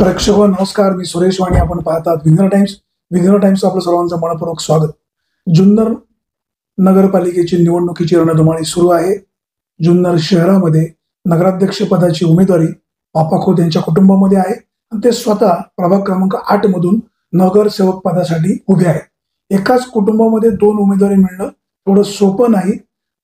प्रेक्षक नमस्कार, मी सुरेश वाणी. आपण पाहतात विंगर टाइम्स. विंगर टाइम्स आपलं सर्वांचं मनपूर्वक स्वागत. जुन्नर नगरपालिकेची निवडणुकीची रणधुमाळी सुरू आहे. जुन्नर शहरामध्ये नगराध्यक्ष पदाची उमेदवारी बापा खोत यांच्या कुटुंबामध्ये आहे आणि ते स्वतः प्रभाग क्रमांक 8 मधून नगरसेवक पदासाठी उभे आहेत. एकाच कुटुंबामध्ये दोन उमेदवारी मिळणं थोडं सोपं नाही.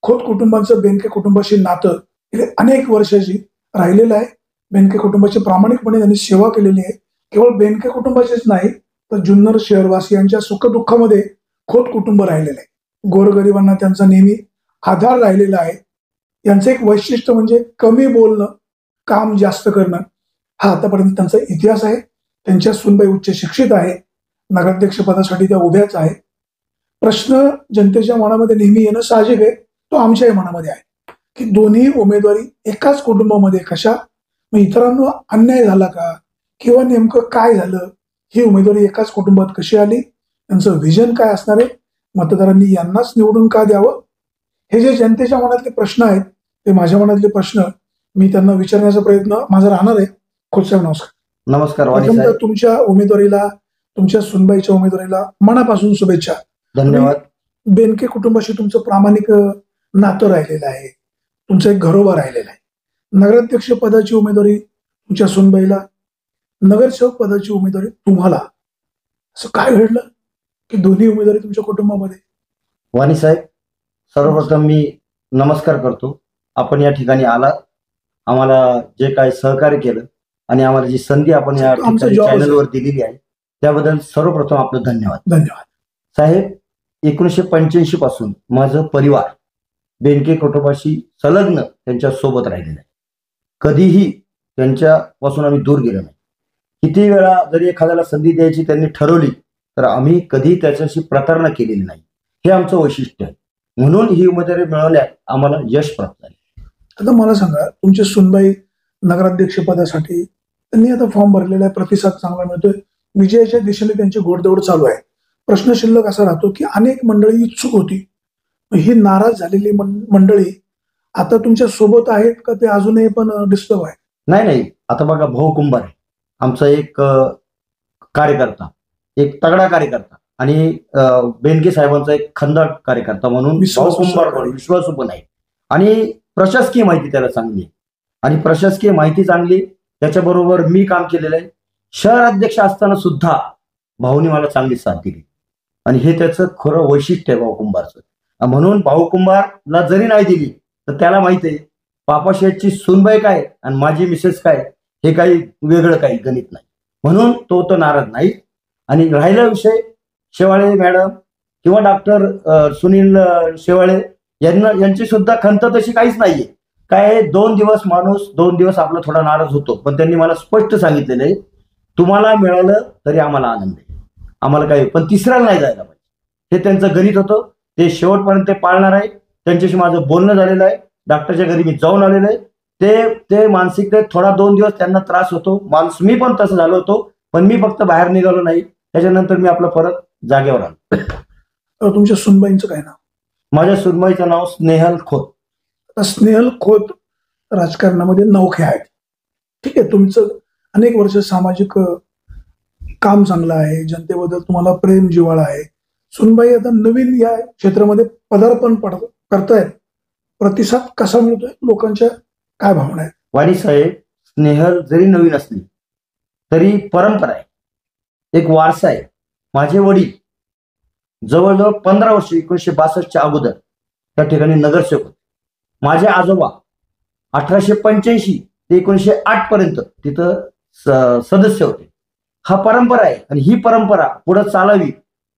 खोत कुटुंबाचं बेनके कुटुंबाशी नातं हे अनेक वर्षाची राहिलेलं आहे. बेनके कुटुंबाची प्रामाणिकपणे त्यांनी सेवा केलेली आहे. केवळ बेनके कुटुंबाचीच नाही तर जुन्नर शहरवासियांच्या सुखदुःखामध्ये खोत कुटुंब राहिलेलं आहे. गोरगरिबांना त्यांचा नेहमी आधार राहिलेला आहे. यांचं एक वैशिष्ट्य म्हणजे कमी बोलणं, काम जास्त करणं, हा आतापर्यंत त्यांचा इतिहास आहे. त्यांच्या सुनबाई उच्च शिक्षित आहे, नगराध्यक्ष पदासाठी त्या उभ्याच आहे. प्रश्न जनतेच्या मनामध्ये नेहमी येणं साहजिक आहे, तो आमच्याही मनामध्ये आहे की दोन्ही उमेदवारी एकाच कुटुंबामध्ये कशा, मग इतरांना अन्याय झाला का किंवा नेमकं काय झालं, ही उमेदवारी एकाच कुटुंबात कशी आली, त्यांचं विजन काय असणार आहे, मतदारांनी यांनाच निवडून का द्यावं, हे जे जनतेच्या मनातले प्रश्न आहेत ते माझ्या मनातले प्रश्न मी त्यांना विचारण्याचा प्रयत्न माझा राहणार आहे. खोतसाहेब नमस्कार. नमस्कार. तुमच्या उमेदवारीला, तुमच्या सुनबाईच्या उमेदवारीला मनापासून शुभेच्छा. धन्यवाद. बेनके कुटुंबाशी तुमचं प्रामाणिक नातं राहिलेलं आहे, तुमचं एक घरोबा राहिलेला आहे. नगराध्यक्ष पदाची उमेदवारी तुमच्या सुनबाईला, नगरसेवक पदाची उमेदवारी तुम्हाला. असं काय घडलं की दोन्ही उमेदवारी तुमच्या कुटुंबामध्ये? वाणी साहेब, सर्वप्रथम मी नमस्कार करतो. आपण या ठिकाणी आलात, आम्हाला जे काही सहकार्य केलं आणि आम्हाला जी संधी आपण या चॅनलवर दिलेली आहे त्याबद्दल सर्वप्रथम आपलं धन्यवाद. धन्यवाद साहेब. 1985 पासून माझं परिवार बेनके कुटुंबाशी संलग्न त्यांच्या सोबत राहिलेलं आहे. कधीही त्यांच्यापासून आम्ही दूर गेलो नाही. किती वेळा जरी एखाद्याला संधी द्यायची त्यांनी ठरवली तर आम्ही कधी त्याच्याशी प्रतारणा केलेली नाही. हे आमचं वैशिष्ट्य आहे. म्हणून ही उमेदवारी मिळवण्यात आम्हाला यश प्राप्त झाले. आता मला सांगा, तुमचे सुनबाई नगराध्यक्ष पदासाठी त्यांनी आता फॉर्म भरलेला आहे, प्रतिसाद चांगला मिळतोय, विजयाच्या दिशेने त्यांची घोडदौड चालू आहे. प्रश्न शिल्लक असा राहतो की अनेक मंडळी इच्छुक होती, ही नाराज झालेली मंडळी आता तुमच्या सोबत आहेत का ते अजूनही पण डिस्टर्ब आहे? नाही. आता बघा, भाऊ कुंभार आहे आमचा एक कार्यकर्ता, एक तगडा कार्यकर्ता आणि बेनके साहेबांचा एक खंदाट कार्यकर्ता म्हणून भाऊ कुंभार विश्वासू पण आहे. आणि प्रशासकीय माहिती त्याला चांगली आहे. आणि प्रशासकीय माहिती चांगली त्याच्याबरोबर मी काम केलेलं आहे. शहर अध्यक्ष असताना सुद्धा भाऊनी मला चांगली साथ दिली आणि हे त्याचं खरं वैशिष्ट्य आहे भाऊ कुंभारचं. म्हणून भाऊ कुंभारला जरी नाही दिली तर त्याला माहिती आहे पापाशेठची सुनबाई काय आणि माझी मिसेस काय, हे काही वेगळं काही गणित नाही. म्हणून तो नाराज नाही. आणि राहिला विषय शेवाळे मॅडम किंवा डॉक्टर सुनील शेवाळे यांची सुद्धा खंत तशी काहीच नाहीये. काय 2 दिवस माणूस 2 दिवस आपला थोडा नाराज होतो, पण त्यांनी मला स्पष्ट सांगितलेलं आहे तुम्हाला मिळालं तरी आम्हाला आनंद आहे, आम्हाला काही, पण तिसऱ्याला नाही जायला पाहिजे. हे त्यांचं गणित होतं, ते शेवटपर्यंत पाळणार आहे. त्यांच्याशी माझं बोलणं झालेलं आहे. डॉक्टरच्या घरी मी जाऊन आलेलो आहे. ते मानसिकतेत थोडा 2 दिवस त्यांना त्रास होतो. मी पण तसं झालो होतो, पण मी फक्त बाहेर निघालो नाही. त्याच्यानंतर मी आपलं परत जागेवर आलो. तुमच्या सुनबाईंचं काय नाव? माझ्या सुनबाईचं नाव स्नेहल खोत. स्नेहल खोत राजकारणामध्ये नौखे आहेत, ठीक आहे. तुमचं अनेक वर्ष सामाजिक काम चांगलं आहे, जनतेबद्दल तुम्हाला प्रेम जिव्हाळा आहे. सुनबाई आता नवीन या क्षेत्रामध्ये पदार्पण करतायत, प्रतिसाद कसा मिळतोय, लोकांच्या काय भावना आहेत? वाणी साहेब, स्नेहल जरी नवीन असली तरी परंपरा आहे, एक वारसा आहे. माझे वडील जवळजवळ 15 वर्ष 1962च्या अगोदर त्या ठिकाणी नगरसेवक होते. माझे आजोबा 1885 ते 1908 पर्यंत तिथं सदस्य होते. हा परंपरा आहे आणि ही परंपरा पुढे चालावी.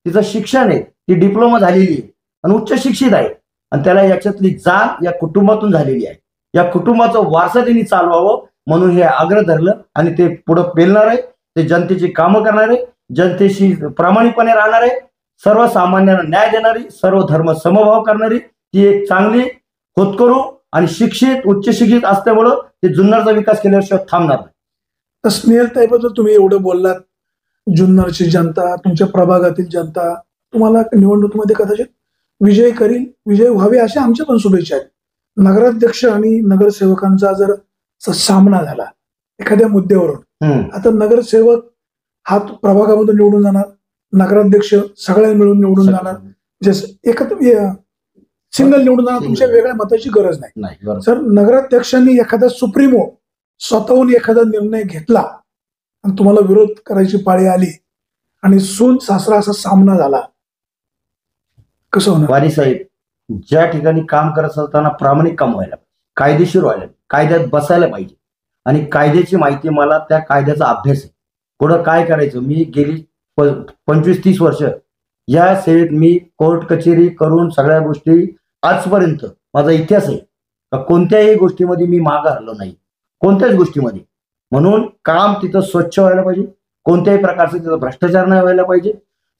तिचं शिक्षण आहे, ती डिप्लोमा झालेली आहे आणि उच्च शिक्षित आहे आणि त्याला याच्यातली जाण या कुटुंबातून झालेली आहे. या कुटुंबाचा वारसा त्यांनी चालवावं म्हणून हे आग्रह धरलं आणि ते पुढे पेलणार आहे. ते जनतेची कामं करणार आहे, जनतेशी प्रामाणिकपणे राहणार आहे, सर्वसामान्यांना न्याय देणारी, सर्व धर्म समभाव करणारी ती एक चांगली होतकरू आणि शिक्षित उच्च शिक्षित असल्यामुळं ते जुन्नरचा विकास केल्याशिवाय थांबणार नाही. तर स्नेहलताईबद्दल तुम्ही एवढं बोललात, जुन्नरची जनता, तुमच्या प्रभागातील जनता तुम्हाला निवडणुकीमध्ये कदाचित विजय करील, विजय व्हावे अशा आमच्या पण शुभेच्छा आहेत. नगराध्यक्ष आणि नगरसेवकांचा जर सामना झाला एखाद्या मुद्द्यावरून आता नगरसेवक हा प्रभागामधून निवडून जाणार, नगराध्यक्ष सगळ्या मिळून निवडून जाणार, जसं एकत्र सिंगल निवडून जाणार, तुमच्या वेगळ्या मताची गरज नाही. सर, नगराध्यक्षांनी एखादा सुप्रीमो स्वतःहून एखादा निर्णय घेतला आणि तुम्हाला विरोध करायची पाळी आली आणि सून सासरा असा सामना झाला, कसं होणार? वाणी साहेब, ज्या ठिकाणी काम करत असताना प्रामाणिक काम व्हायला पाहिजे, कायदेशीर व्हायला, कायद्यात बसायला पाहिजे आणि कायद्याची माहिती, मला त्या कायद्याचा अभ्यास आहे. पुढं काय करायचं, मी गेली 25-30 वर्ष या सेवेत मी कोर्ट कचेरी करून सगळ्या गोष्टी आजपर्यंत माझा इतिहास आहे. कोणत्याही गोष्टीमध्ये मी मागं हरलो नाही, कोणत्याच गोष्टीमध्ये. म्हणून काम तिथं स्वच्छ व्हायला पाहिजे, कोणत्याही प्रकारचं तिथं भ्रष्टाचार नाही व्हायला पाहिजे,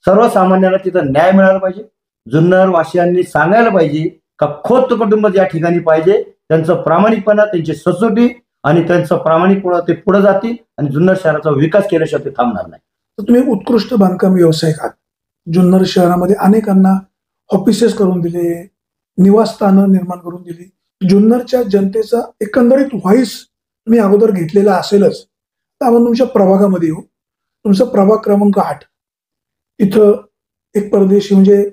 सर्वसामान्यांना तिथं न्याय मिळाला पाहिजे. जुन्नर वासियांनी सांगायला पाहिजे का खोत कुटुंब या ठिकाणी पाहिजे, त्यांचं प्रामाणिकपणा, त्यांची सचोटी आणि त्यांचं प्रामाणिकपणा, ते पुढे जातील आणि जुन्नर शहराचा विकास केल्याशिवाय ते थांबणार नाही. तर तुम्ही उत्कृष्ट बांधकाम व्यावसायिक आहात. जुन्नर शहरामध्ये अनेकांना ऑफिसेस करून दिले, निवासस्थानं निर्माण करून दिली. जुन्नरच्या जनतेचा एकंदरीत व्हॉइस तुम्ही अगोदर घेतलेला असेलच. तर आपण तुमच्या प्रभागामध्ये येऊ. तुमचा प्रभाग क्रमांक 8, इथं एक परदेशी, म्हणजे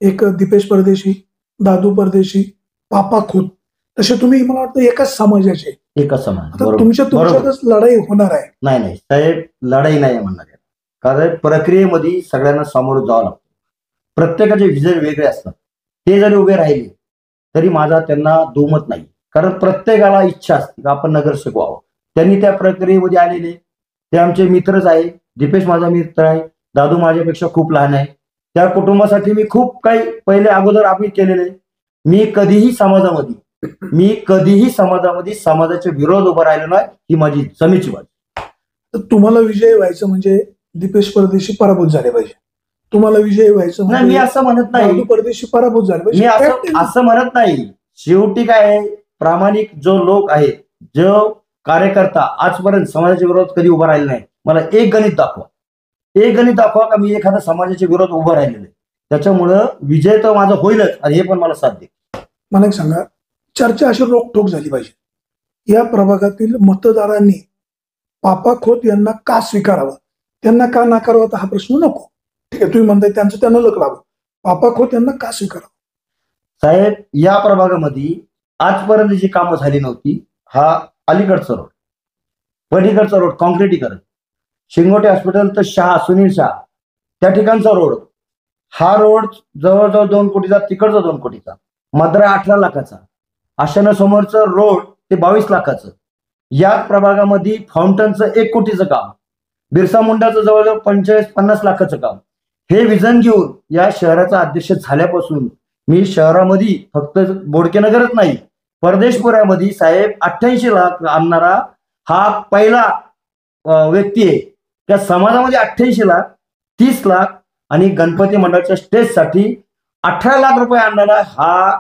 एक दीपेश परदेशी, दादू परदेशी, पापा खोत, तसे तुम्ही मला वाटतं एकाच समाजाचे, एकच समान. तुमच्यातच लढाई होणार आहे. नाही साहेब, लढाई नाही म्हणणार, कारण प्रक्रियेमध्ये सगळ्यांना सामोरं जावं लागतं. प्रत्येकाचे विजय वेगळे असतात. ते जरी उभे राहिले तरी माझा त्यांना दुमत नाही, कारण प्रत्येकाला इच्छा असते की आपण नगरसेवक व्हावं. त्यांनी त्या प्रक्रियेमध्ये आलेले, ते आमचे मित्रच आहे. दीपेश माझा मित्र आहे, दादू माझ्यापेक्षा खूप लहान आहे. त्या कुटुंबासाठी मी खूप काही पहिले अगोदर आम्ही केलेले. मी कधीही समाजामध्ये समाजाच्या विरोध उभा राहिलो नाही, ही माझी जमेची बाजू. तर तुम्हाला विजय व्हायचं म्हणजे दीपेश परदेशी पराभूत झाले पाहिजे, तुम्हाला विजय व्हायचं म्हणजे मी असं म्हणत नाही परदेशी पराभूत झाले पाहिजे, मी असं म्हणत नाही. शेवटी काय आहे, प्रामाणिक जो लोक आहेत, जो कार्यकर्ता आजपर्यंत समाजाच्या विरोधात कधी उभा राहिला नाही, मला एक गणित दाखवा का मी एखाद्या समाजाच्या विरोध उभं राहिलेलं. त्याच्यामुळं विजय तर माझा होईलच आणि हे पण मला साथ दे. मला एक सांगा, चर्चा अशी रोखठोक झाली पाहिजे. या प्रभागातील मतदारांनी पापा खोत यांना का स्वीकारावं, त्यांना का नाकारावं, हा प्रश्न नको. ठीक आहे, तुम्ही म्हणताय त्यांचं त्यांना लकडावं. पापा खोत यांना का स्वीकारावं? साहेब, या प्रभागामध्ये आजपर्यंत जी कामं झाली नव्हती, हा अलीकडचा रोड, पलीकडचा रोड कॉन्क्रिटीकरण, शिंगोटे हॉस्पिटल तर सुनील शाह त्या ठिकाणचा रोड, हा रोड जवळजवळ 2 कोटीचा, तिकडचा 2 कोटीचा, मद्रा 18 लाखाचा, आशाना समोरचं रोड ते 22 लाखाचं. या प्रभागामध्ये फाउंटनचं 1 कोटीचं काम, बिरसा मुंडाचं जवळजवळ 45-50 लाखाचं काम. हे विजन घेऊन या शहराचा अध्यक्ष झाल्यापासून मी शहरामध्ये फक्त बोडकेनगरच नाही, परदेशपुऱ्यामध्ये साहेब 88 लाख आणणारा हा पहिला व्यक्ती आहे. त्या समाजामध्ये 88 लाख, 30 लाख आणि गणपती मंडळाच्या स्टेजसाठी 18 लाख रुपये आणणारा हा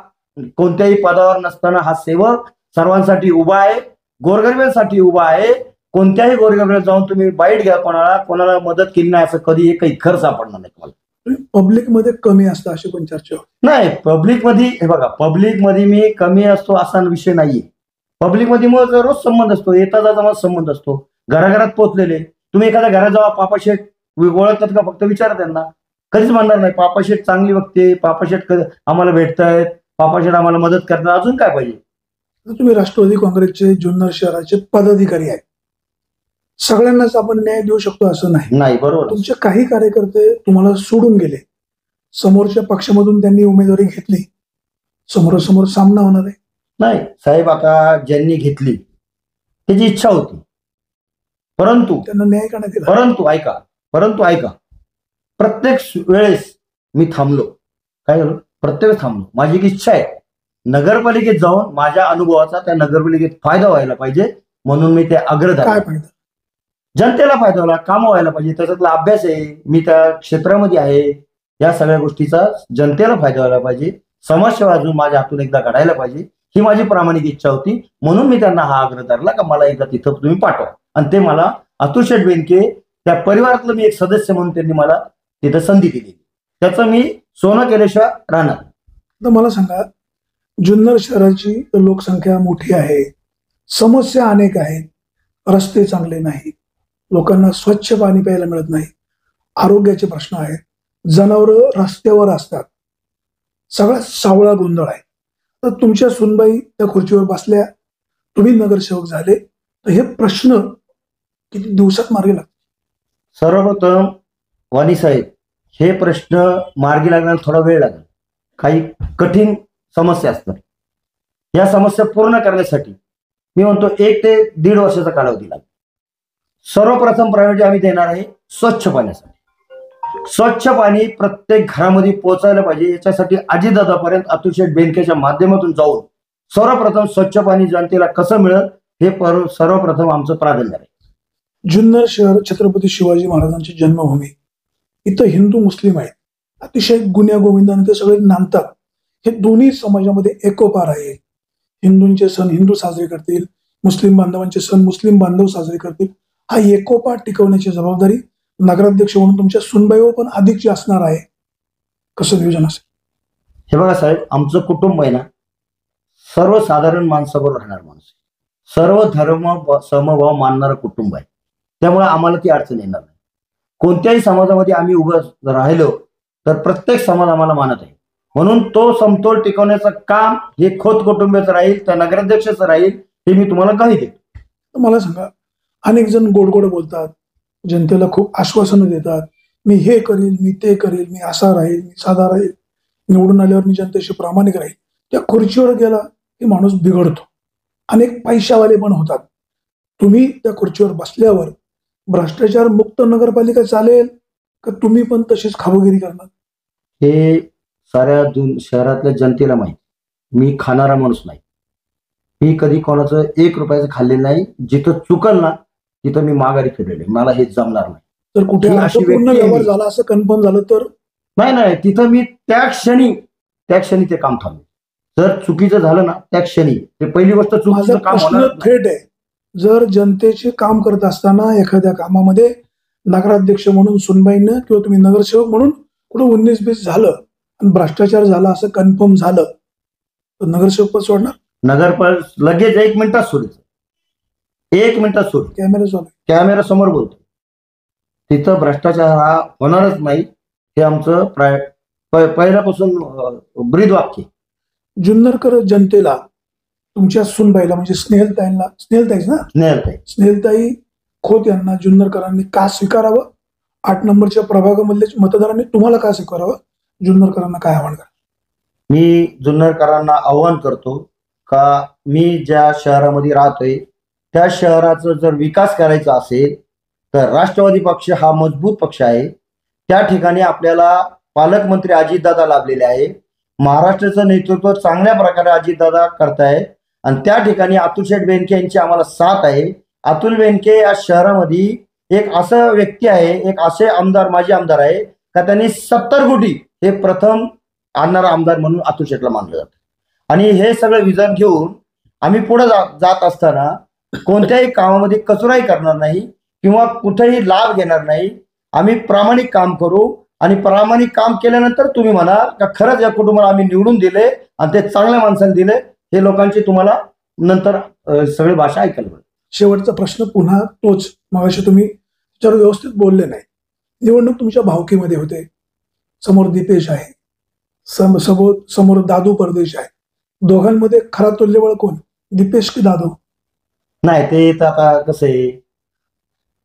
कोणत्याही पदावर नसताना हा सेवक सर्वांसाठी उभा आहे, गोरगरिबांसाठी उभा आहे. कोणत्याही गोरगरिबाला जाऊन तुम्ही बाईट घ्या, कोणाला मदत केली नाही असं कधी एकही खर्च सापडणार नाही तुम्हाला. पब्लिकमध्ये कमी असतं अशी पण चर्चा नाही. पब्लिकमध्ये हे बघा, पब्लिकमध्ये मी कमी असतो असा विषय नाहीये. पब्लिकमध्ये मग रोज संबंध असतो, येता जाता माझा संबंध असतो. घराघरात पोहोचलेले, तुम्ही एखाद्या घरात जावा, पापाशेठ ओळखतात का, फक्त विचारा त्यांना, कधीच म्हणणार नाही पापाशेठ चांगली व्यक्ती, पापाशेठ आम्हाला भेटतायत, पापाशेठ आम्हाला मदत करतात, अजून काय पाहिजे. तुम्ही राष्ट्रवादी काँग्रेसचे जुन्नर शहराचे पदाधिकारी आहेत, सगळ्यांनाच आपण न्याय देऊ शकतो असं नाही. बरोबर. तुमचे काही कार्यकर्ते तुम्हाला सोडून गेले, समोरच्या पक्षामधून त्यांनी उमेदवारी घेतली, समोरासमोर सामना होणार आहे. नाही साहेब, आता ज्यांनी घेतली त्याची इच्छा होती, परंतु त्यांना न्याय करण्यात दिला. परंतु ऐका, प्रत्येक वेळेस मी थांबलो. काय झालं, प्रत्येक वेळेस थांबलो. माझी एक इच्छा आहे, नगरपालिकेत जाऊन माझ्या अनुभवाचा त्या नगरपालिकेत फायदा व्हायला पाहिजे, म्हणून मी ते आग्रह काय फायदा, जनतेला फायदा व्हायला, कामं व्हायला पाहिजे, त्याच्यातला अभ्यास आहे, मी त्या क्षेत्रामध्ये आहे. या सगळ्या गोष्टीचा जनतेला फायदा व्हायला पाहिजे, समाजसेवा अजून माझ्या हातून एकदा घडायला पाहिजे, ही माझी प्रामाणिक इच्छा होती. म्हणून मी त्यांना हा आग्रह धरला का मला एकदा तिथं तुम्ही पाठवा. आणि ते मला अतुल शेठ बेनके, त्या परिवारातलं मी एक सदस्य म्हणून त्यांनी मला तिथं संधी दिली. त्याचं मी सोनं केल्याशिवाय राहणार. तर मला सांगा, जुन्नर शहराची लोकसंख्या मोठी आहे, समस्या अनेक आहेत, रस्ते चांगले नाही, लोकांना स्वच्छ पाणी प्यायला मिळत नाही, आरोग्याचे प्रश्न आहेत, जनावरं रस्त्यावर असतात, सगळा सावळा गोंधळ आहे. तर तुमच्या सुनबाई त्या खुर्चीवर बसल्या, तुम्ही नगरसेवक झाले, तर हे प्रश्न किती दिवसात मार्गी लागतात? सर्वप्रथम वाणी साहेब, हे प्रश्न मार्गी लागण्याला थोडा वेळ लागेल. काही कठीण समस्या असतात. या समस्या पूर्ण करण्यासाठी मी म्हणतो 1 ते 1.5 वर्षाचा कालावधी लागेल. सर्वप्रथम प्रायोरिटी आम्ही देणार आहे स्वच्छ पाण्यासाठी. स्वच्छ पाणी प्रत्येक घरामध्ये पोहोचायला पाहिजे. याच्यासाठी अजितदादापर्यंत अतुल बेनकेच्या माध्यमातून जाऊन सर्वप्रथम स्वच्छ पाणी जनतेला कसं मिळेल हे सर्वप्रथम आमचं प्राधान्य आहे. जुन्नर शहर छत्रपती शिवाजी महाराजांची जन्मभूमी. इथं हिंदू मुस्लिम आहेत, अतिशय गुण्या गोविंदाने ते सगळे नांदतात. हे दोन्ही समाजामध्ये एकोपा राहील. हिंदूंचे सण हिंदू साजरे करतील, मुस्लिम बांधवांचे सण मुस्लिम बांधव साजरे करतील. हा एकोपा टिकवण्याची जबाबदारी नगराध्यक्ष म्हणून तुमच्या सुनबाईवर पण अधिकची असणार आहे. कसं नियोजन असेल? हे बघा साहेब, आमचं कुटुंब आहे ना, सर्वसाधारण माणसाबरोबर राहणार माणूस, सर्व धर्म समभाव मानणारं कुटुंब आहे. त्यामुळे आम्हाला ती अडचण येणार नाही. कोणत्याही समाजामध्ये आम्ही उभं राहिलो तर प्रत्येक समाज आम्हाला मानत आहे. म्हणून तो समतोल टिकवण्याचं काम हे खोत कुटुंबाचं राहील, त्या नगराध्यक्षाचं राहील, हे मी तुम्हाला काही देतो. मला सांगा, अनेक जण गोड गोड बोलतात, जनतेला खूप आश्वासनं देतात, मी हे करील, मी ते करील, मी असा राहील, मी साधा राहील, निवडून आल्यावर मी जनतेशी प्रामाणिक राहील. त्या खुर्चीवर गेला की माणूस बिघडतो. अनेक पैशावाले पण होतात. तुम्ही त्या खुर्चीवर बसल्यावर भ्रष्टाचार मुक्त नगरपालिका चालेल का तुम्ही पण तशीच खाबगिरी करणार? हे साऱ्या शहरातल्या जनतेला माहिती. मी खाणारा माणूस नाही. मी कधी कोणाचं 1 रुपयाचं खाल्लेलं नाही. जिथं चुकल ना तिथं मी माघारी फिरलेले. मला हे जमणार नाही. तर कुठे ही अशी पूर्ण व्यक्ती आहे व्यवहार मी. झाला असं कन्फर्म झालं तर नाही, तिथं मी त्या क्षणी ते काम थांबले. जर चुकीचं झालं ना त्या क्षणी, ते पहिली गोष्ट माझा चुकीचं काम प्रश्न होणार नाही. थेट आहे, जर जनतेचे काम करत असताना एखाद्या कामामध्ये नगराध्यक्ष म्हणून सुनबाईनं किंवा तुम्ही नगरसेवक म्हणून कुठं 19-20 झालं आणि भ्रष्टाचार झाला असं कन्फर्म झालं तर नगरसेवक पण सोडणार? नगरपाल लगेच 1 मिनिटात सोडायचं. 1 मिनिटात सोड. कॅमेरा चालू. कॅमेरा समोर बोलतो. तिथं भ्रष्टाचार हा होणारच नाही. हे आमचं पहिल्यापासून ब्रीद वाक्य. जुन्नरकर जनतेला तुमच्या सुनबाईला म्हणजे स्नेहलताईच ना, स्नेहलताई खोत यांना जुन्नरकरांनी का स्वीकारावं? 8 नंबरच्या प्रभागामधल्या मतदारांनी तुम्हाला का स्वीकारावं? जुन्नरकरांना काय आव्हान करा? मी जुन्नरकरांना आव्हान करतो का मी ज्या शहरामध्ये राहतोय त्या शहराचा जर विकास करायचा असेल तर राष्ट्रवादी पक्ष हा मजबूत पक्ष आहे. त्या ठिकाणी आपल्याला पालकमंत्री अजितदादा लाभलेले आहे. महाराष्ट्राचं नेतृत्व चांगल्या प्रकारे अजितदादा करताय आणि त्या ठिकाणी अतुल बेनके यांची आम्हाला साथ आहे. अतुल बेनके या शहरामध्ये एक असं व्यक्ती आहे, एक असे आमदार, माजी आमदार आहे का त्यांनी 70 कोटी हे प्रथम आणणारा आमदार म्हणून अतुल शेठला मानलं जातं. आणि हे सगळं विजन घेऊन आम्ही पुढे जात असताना कोणत्याही कामामध्ये कचराही करणार नाही किंवा कुठेही लाभ घेणार नाही. आम्ही प्रामाणिक काम करू आणि प्रामाणिक काम केल्यानंतर तुम्ही म्हणा का खरंच या कुटुंबाला आम्ही निवडून दिले आणि ते चांगल्या माणसाला दिले, हे लोकांची तुम्हाला नंतर सगळी भाषा ऐकायला मिळेल. शेवटचा प्रश्न पुन्हा तोच, मगाशी तुम्ही त्याच्यावर व्यवस्थित बोलले नाही. निवडणूक तुमच्या भावकीमध्ये होते. समोर दीपेश आहे, समोर दादू परदेश आहे. दोघांमध्ये खरा तुल्यबळ कोण, दीपेश की दादू? नाही, ते तर आता कसं आहे,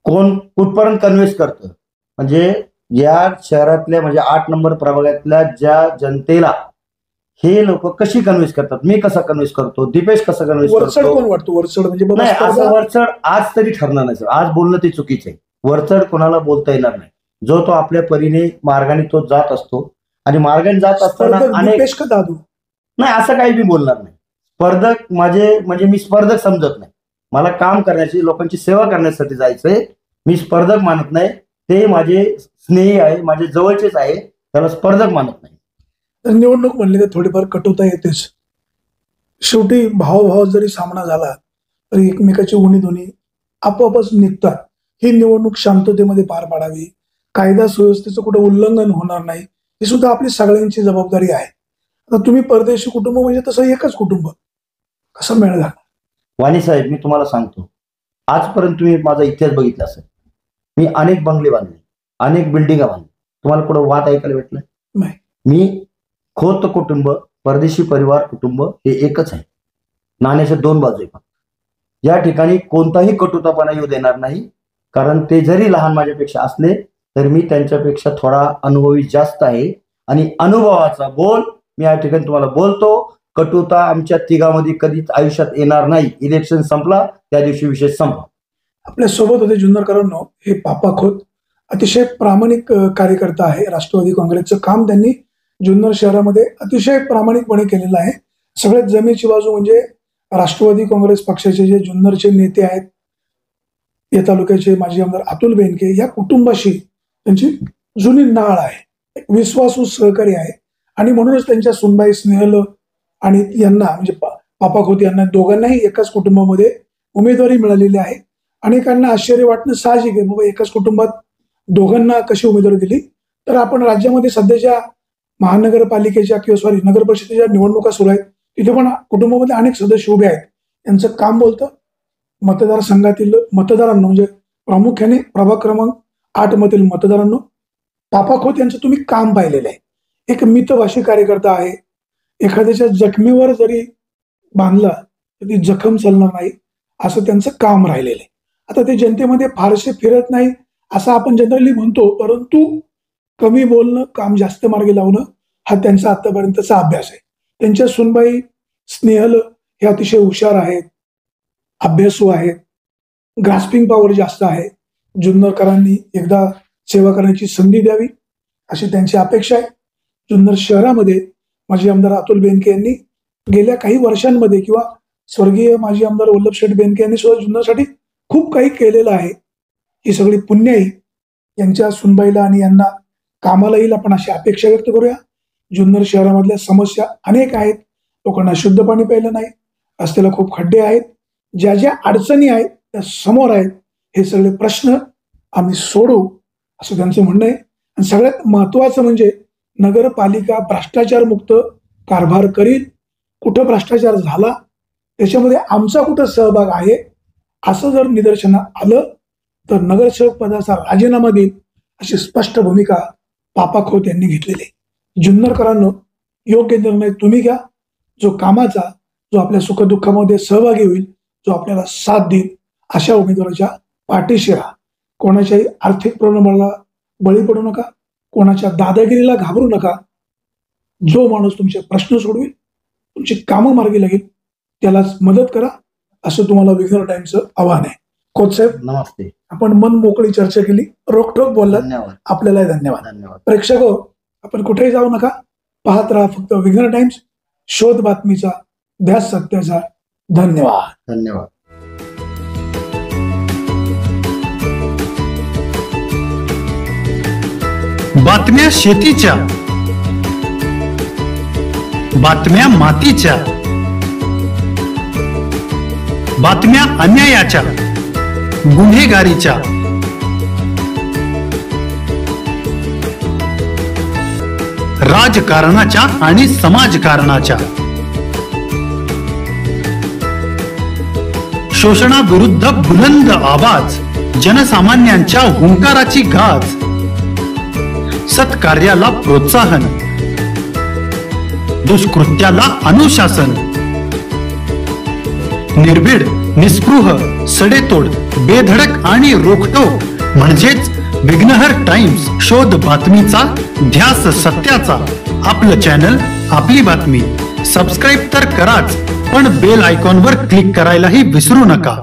कोण कुठपर्यंत कन्व्हिन्स करतं. म्हणजे या शहरातल्या म्हणजे 8 नंबर प्रभागातल्या ज्या जनतेला हे लोक कशी कन्व्हिन्स करतात, मी कसा कन्व्हिन्स करतो, दीपेश कसं कन्व्हिन्स वरचढ करतो. कोण वाटतो? वरचढ म्हणजे बाबा नाही, असं स्पर्धा- वरचढ आज तरी ठरणार नाही सर. आज बोलणं ते चुकीचं आहे. वरचढ कोणाला बोलता येणार नाही. जो तो आपल्या परीने मार्गाने तो जात असतो आणि मार्गाने जात असताना स्पर्धक अनेक दीपेश का दादू? नाही, असं काही मी बोलणार नाही. स्पर्धक माझे म्हणजे मी स्पर्धक समजत नाही. मला काम करण्याची, लोकांची सेवा करण्यासाठी जायचंय. मी स्पर्धक मानत नाही. ते माझे स्नेही आहे, माझे जवळचेच आहे, त्याला स्पर्धक मानत नाही. तर निवडणूक म्हणली तर थोडीफार कटुता येतेच. शेवटी भावभाव जरी सामना झाला तरी एकमेकाची उणी आपोआपच निघतात. ही निवडणूक शांततेमध्ये पार पाडावी, कायदा सुव्यवस्थेचं कुठे उल्लंघन होणार नाही, ही सुद्धा आपली सगळ्यांची जबाबदारी आहे. आता तुम्ही परदेशी कुटुंब म्हणजे तसं एकच कुटुंब, कसं मेळ झाला? वाणी साहेब, मी तुम्हाला सांगतो, आजपर्यंत तुम्ही माझा इतिहास बघितला असेल. मी अनेक बंगले बांधले, अनेक बिल्डिंगा बांधले. तुम्हाला कुठं वाद ऐकायला भेटलं नाही. मी खोत कुटुंब, परदेशी परिवार कुटुंब हे एकच आहे. नाण्याच्या दोन बाजू आहेत. या ठिकाणी कोणताही कटुतापणा येऊ देणार नाही, कारण ते जरी लहान माझ्यापेक्षा असले तर मी त्यांच्यापेक्षा थोडा अनुभवी जास्त आहे. आणि अनुभवाचा बोल मी या ठिकाणी तुम्हाला बोलतो. कटुता आमच्या तिघांमध्ये कधीच आयुष्यात येणार नाही. इलेक्शन संपला त्या दिवशी विषय संपला. आपल्या सोबत होते जुन्नरकरांनो, हे पापा खोत अतिशय प्रामाणिक कार्यकर्ता आहे. राष्ट्रवादी काँग्रेसचं काम त्यांनी जुन्नर शहरामध्ये अतिशय प्रामाणिकपणे केलेलं आहे. सगळ्यात जमेची बाजू म्हणजे राष्ट्रवादी काँग्रेस पक्षाचे जे जुन्नरचे नेते आहेत, या तालुक्याचे माजी आमदार अतुल बेनके, या कुटुंबाशी त्यांची जुनी नाळ आहे, एक विश्वासू सहकारी आहे. आणि म्हणूनच त्यांच्या सुनबाई स्नेहल आणि यांना म्हणजे पापा खोत यांना दोघांनाही एकाच कुटुंबामध्ये उमेदवारी मिळालेली आहे. अनेकांना आश्चर्य वाटणं साहजिक आहे, बाबा एकाच कुटुंबात दोघांना कशी उमेदवारी दिली. तर आपण राज्यामध्ये सध्याच्या महानगरपालिकेच्या किंवा नगर परिषदेच्या निवडणुका सुरू आहेत, तिथे पण कुटुंबामध्ये अनेक सदस्य उभे आहेत. यांचं काम बोलतं. मतदारसंघातील मतदारांना म्हणजे प्रामुख्याने प्रभाग क्रमांक 8 मधील मतदारांना पापा खोत यांचं तुम्ही काम पाहिलेलं आहे. एक मितभाषी कार्यकर्ता आहे. एखाद्याच्या जखमीवर जरी बांधला तर ती जखम चालणार नाही, असं त्यांचं काम राहिलेलं आहे. आता ते जनतेमध्ये फारसे फिरत नाही असं आपण जनरली म्हणतो, परंतु कमी बोलणं, काम जास्त मार्गी लावणं हा त्यांचा आतापर्यंतचा अभ्यास आहे. त्यांच्या सुनबाई स्नेहल हे अतिशय हुशार आहेत, अभ्यासू आहेत, ग्रास्पिंग पॉवर जास्त आहे. जुन्नरकरांनी एकदा सेवा करण्याची संधी द्यावी अशी त्यांची अपेक्षा आहे. जुन्नर शहरामध्ये माजी आमदार अतुल बेनके यांनी गेल्या काही वर्षांमध्ये किंवा स्वर्गीय माजी आमदार वल्लभ शेठ बेनके यांनी सुद्धा जुन्नरसाठी खूप काही केलेलं आहे. ही सगळी पुण्याई यांच्या सुनबाईला आणि यांना कामाला येईल आपण अशी अपेक्षा व्यक्त करूया. जुन्नर शहरामधल्या समस्या अनेक आहेत. लोकांना शुद्ध पाणी प्यायलं नाही, रस्त्याला खूप खड्डे आहेत, ज्या ज्या अडचणी आहेत त्या समोर आहेत. हे सगळे प्रश्न आम्ही सोडवू असं त्यांचं म्हणणं आहे. आणि सगळ्यात महत्वाचं म्हणजे नगरपालिका भ्रष्टाचार मुक्त कारभार करील. कुठं भ्रष्टाचार झाला त्याच्यामध्ये आमचा कुठं सहभाग आहे असं जर निदर्शनात आलं तर नगरसेवक पदाचा राजीनामा देईल अशी स्पष्ट भूमिका पापा खोत यांनी घेतलेली आहे. जुन्नरकरांनो, योग्य निर्णय तुम्ही घ्या. जो कामाचा, जो आपल्या सुखदुःखामध्ये सहभागी होईल, जो आपल्याला साथ देईल अशा उमेदवाराच्या पाठीशी राहा. कोणाच्याही आर्थिक प्रलोभनाला बळी पडू नका, कोणाच्या दादागिरीला घाबरू नका. जो माणूस तुमचे प्रश्न सोडवेल, तुमची कामं मार्गी लागेल, त्यालाच मदत करा असं तुम्हाला विघ्नर टाइम्सचं आव्हान आहे. खोत साहेब नमस्ते. आपण मन मोकळी चर्चा केली, रोखठोक बोललात, धन्यवाद. आपल्यालाही धन्यवाद. धन्यवाद. प्रेक्षक हो, आपण कुठेही जाऊ नका, पाहत राहा फक्त विघ्नर टाइम्स, शोध बातमीचा, ध्यास सत्याचा. धन्यवाद. धन्यवाद. बातम्या शेतीच्या, बातम्या मातीच्या, बातम्या अन्यायाच्या, गुन्हेगारीच्या, राजकारणाच्या आणि समाजकारणाच्या, शोषणाविरुद्ध बुलंद आवाज, जनसामान्यांच्या हुंकाराची गाज, सत्कार्याला प्रोत्साहन, दुष्कृत्याला अनुशासन, निर्भीड, निस्पृह, सडेतोड, बेधडक आणि रोखटोक म्हणजेच विघ्नहर टाइम्स. शोध बातमीचा, ध्यास सत्याचा. आपलं चॅनल, आपली बातमी. सबस्क्राईब तर कराच, पण बेल आयकॉनवर क्लिक करायलाही विसरू नका.